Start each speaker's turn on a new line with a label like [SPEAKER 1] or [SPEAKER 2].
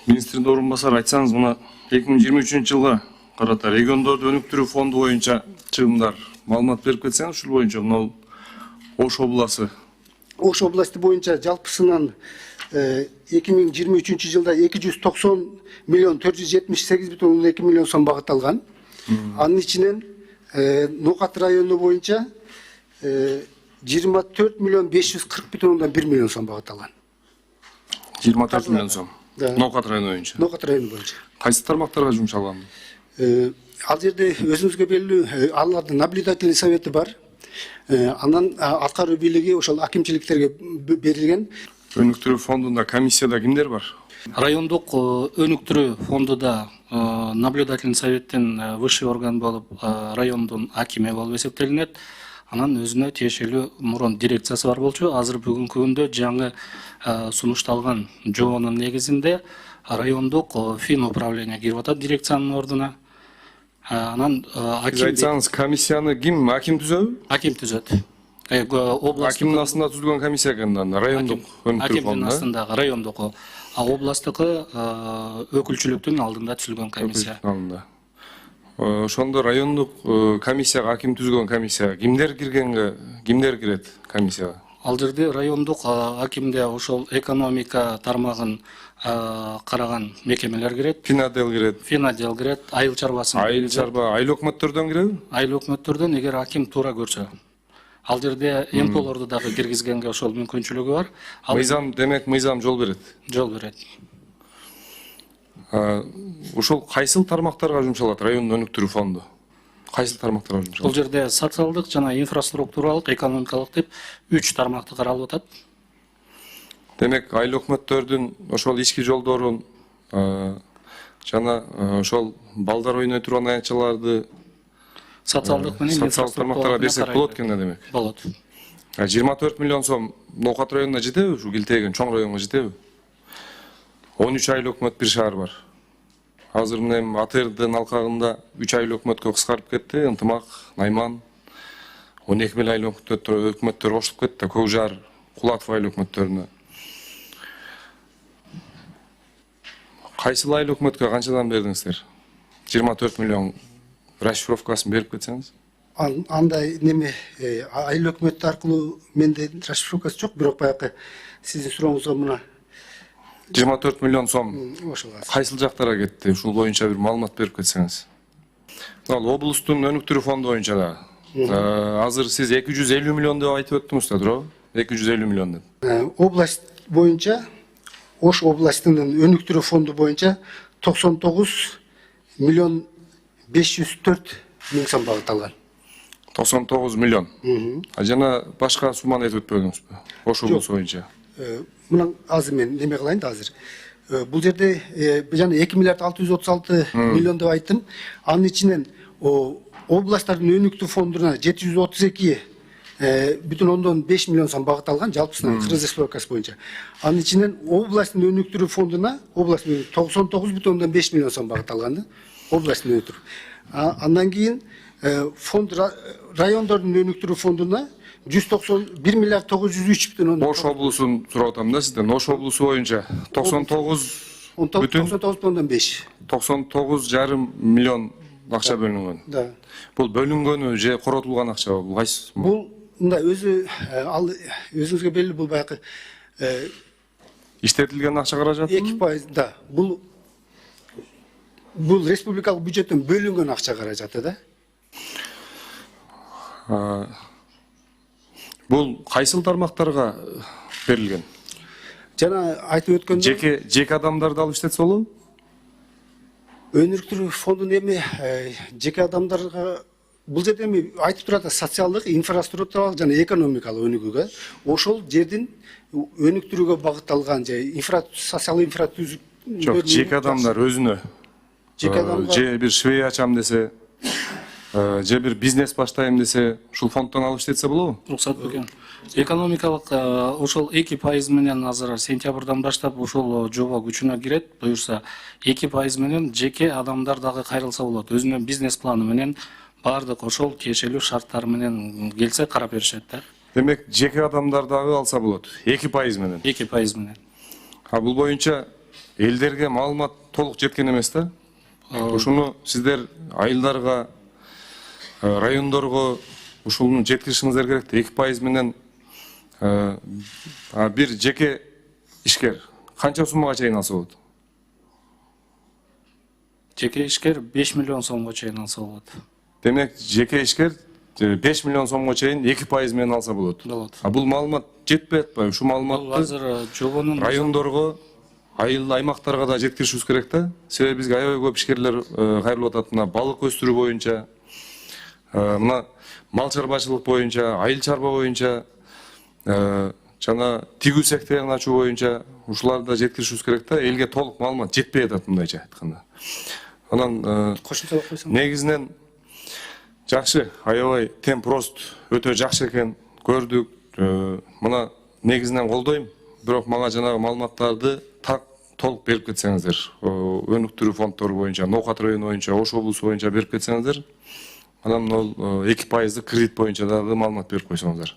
[SPEAKER 1] Министрдің орынбасары, айтсаңыз, мына 2023 жылға қарата региондарды өнүктүрүү фонду боюнча чыгымдар маалымат берип кетсеңиз, ушул боюнча мына Ош обласы.
[SPEAKER 2] Ош областы боюнча жалпысынан 2023 жылда 290 миллион 478,2 миллион сом багытталган. Анын ичинен Нокат району боюнча 24 миллион 540,1 миллион сом багытталган.
[SPEAKER 1] 24 миллион сом.
[SPEAKER 2] Да.
[SPEAKER 1] Нокат району боюнча.
[SPEAKER 2] Нокат району боюнча.
[SPEAKER 1] Кайсы тармактарга жумшалган?
[SPEAKER 2] Ал жерде өзүңүзгө белгилүү алардын наблюдательный совети бар. Анан аткаруу бийлиги ошол акимчиликтерге берилген.
[SPEAKER 1] Өнүктүрүү фондунда комиссияда кимдер бар?
[SPEAKER 3] Райондук өнүктүрүү фондуда наблюдательный советтин высший орган болуп райондун акими болуп эсептелинет. Анан өзүнө тиешелүү мурун дирекциясы бар болчу. Азыр бүгүнкү күндө жаңы сунушталган жобонун негизинде райондук фин управление кирип атат дирекциянын ордуна. Анан
[SPEAKER 1] Сиз айтсаңыз, комиссияны ким, аким түзөбү?
[SPEAKER 3] аким түзөт.
[SPEAKER 1] Акимдин астында түзүлгөн комиссия экен, райондук өнүктүрүү
[SPEAKER 3] Акимдин
[SPEAKER 1] фонду.
[SPEAKER 3] астындагы райондук, областтыкы өкүлчүлүктүн алдында түзүлгөн комиссия.
[SPEAKER 1] Ошондо райондук комиссияга, аким түзгөн комиссияга кимдер киргенге, кимдер кирет комиссияга?
[SPEAKER 3] Ал жерде райондук акимде ошол экономика тармагын караган мекемелер кирет.
[SPEAKER 1] Финадел кирет.
[SPEAKER 3] Финадел кирет, айыл чарбасын.
[SPEAKER 1] Айыл чарба, айыл өкмөттөрдөн киреби?
[SPEAKER 3] Айыл өкмөттөрдөн эгер аким туура көрсө. Ал жерде эмполорду дагы киргизгенге ошол мүмкүнчүлүгү бар.
[SPEAKER 1] Мыйзам, демек мыйзам жол берет.
[SPEAKER 3] Жол берет.
[SPEAKER 1] Ушул кайсыл тармактарга жумшалат райондун өнүктүрүү фонду? Кайсыл тармактарга жумшалат?
[SPEAKER 3] Бул жерде социалдык жана инфраструктуралык, экономикалык деп 3 тармакты каралып атат.
[SPEAKER 1] Демек, айыл өкмөттөрдүн ошол ички жолдорун жана ошол балдар ойной турган аянтчаларды
[SPEAKER 3] Социалдык менен
[SPEAKER 1] социалдык тармактарга берсек болот экен да, демек.
[SPEAKER 3] Болот.
[SPEAKER 1] 24 миллион сом Нокат районуна жетеби? Ушу Килтеген чоң районго жетеби? 13 айыл өкмөт бир шаар бар. Азыр мына АТРдын алкагында 3 айыл өкмөткө кыскарып кетти. Ынтымак, Найман, 12 миң айыл өкмөттөр кошулуп кетти. Көк Жар, Кулатов айыл өкмөттөрүнө. Кайсыл айыл өкмөткө канчадан бердиңиздер? 24 миллион расшифровкасын берип кетсеңиз.
[SPEAKER 2] Андай неме айыл өкмөтү аркылуу менде расшифровкасы жок, бирок баягы сиздин сурооңузга мына
[SPEAKER 1] 24 миллион сом
[SPEAKER 2] ошол.
[SPEAKER 1] кайсыл жактарга кетти? Ушул боюнча бир маалымат берип кетсеңиз. Ал облустун өнүктүрүү фонду боюнча да азыр сиз 250 миллион деп айтып өттүңүз да, туурабы? 250 миллион деп.
[SPEAKER 2] Область боюнча Ош областынын өнүктүрүү фонду боюнча 99 миллион 504 миң сом багытталган.
[SPEAKER 1] 99 миллион. Жана башка сумманы айтып өтпөдүңүзбү? Ош облусу боюнча.
[SPEAKER 2] Мына азыр мен неме кылайын да азыр. Бул жерде жана 2 миллиард 636 миллион деп айттым. Анын ичинен областтардын өнүктүү фондуна 732 бүтүн ондон 5 миллион сом багытталган жалпысынан Кыргыз Республикасы боюнча. Анын ичинен областтын өнүктүрүү фондуна 99,5 миллион сом багытталган да. Областтын өнүктүрүү. Андан кийин фонд райондордун өнүктүрүү фондуна 191 миллиард 903,5
[SPEAKER 1] Ош облусун сурап атам да сизден. Ош облусу боюнча 99,5 миллион акча бөлүнгөн.
[SPEAKER 2] Да.
[SPEAKER 1] Бул бөлүнгөнү же коротулган акчабы? Бул кайсы?
[SPEAKER 2] Бул мындай ал өзүңүзгө белгилүү, бул баягы
[SPEAKER 1] иштетилген акча каражаты?
[SPEAKER 2] 2% да. Бул республикалык бюджеттен бөлүнгөн акча каражаты да.
[SPEAKER 1] Бул кайсыл тармактарга берилген?
[SPEAKER 2] Жана айтып өткөндөй,
[SPEAKER 1] Жеке адамдарды алып иштетсе болобу?
[SPEAKER 2] өнүктүрүү фондун эми жеке адамдарга бул жерде эми айтып турат, социалдык, инфраструктуралык жана экономикалык өнүгүүгө, ошол жердин өнүктүрүүгө багытталган же социалдык инфраструктура.
[SPEAKER 1] Жок, жеке адамдар өзүнө.
[SPEAKER 2] Жеке адамга
[SPEAKER 1] Же бир швей ачам десе, же бир бизнес баштайм десе, ушул фонддон алып иштетсе болобу?
[SPEAKER 3] Рухсат берген. Экономикалык ошол 2% менен азыр сентябрдан баштап ошол жобо күчүнө кирет. Буюрса 2% менен жеке адамдар дагы кайрылса болот. Өзүнүн бизнес планы менен баардык ошол тиешелүү шарттар менен келсе карап беришет да.
[SPEAKER 1] Демек, жеке адамдар дагы алса болот. 2% менен.
[SPEAKER 3] 2% менен.
[SPEAKER 1] Бул боюнча элдерге маалымат толук жеткен эмес да. Ушуну сиздер айылдарга, райондорго ушуну жеткиришиңиздер керек да. 2% менен бир жеке ишкер канча суммага чейин алса болот?
[SPEAKER 3] Жеке ишкер 5 миллион сомго чейин алса болот.
[SPEAKER 1] Демек, жеке ишкер 5 миллион сомго чейин 2% менен алса болот.
[SPEAKER 3] Болот.
[SPEAKER 1] Бул маалымат жетпей атпайбы? Ушу
[SPEAKER 3] Бул
[SPEAKER 1] маалыматты
[SPEAKER 3] азыр жобонун
[SPEAKER 1] райондорго, айыл аймактарга да жеткиришибиз керек да. Себеби бизге аябай көп ишкерлер кайрылып атат. Мына балык өстүрүү боюнча, мына мал чарбачылык боюнча, айыл чарба боюнча, жана тигүү секторун ачуу боюнча ушуларды жеткиришибиз керек да. Элге толук маалымат жетпей атат мындайча айтканда. Анан
[SPEAKER 2] Кошумчалап койсоң.
[SPEAKER 1] негизинен жакшы, аябай темп рост өтө жакшы экен, көрдүк. Мына негизинен колдойм, бирок мага жанагы маалыматтарды так толук берип кетсеңиздер, өнүктүрүү фонддору боюнча, Ноокат району боюнча, Ош облусу боюнча берип кетсеңиздер, анан ол 2% кредит боюнча дагы маалымат берип койсоңуздар.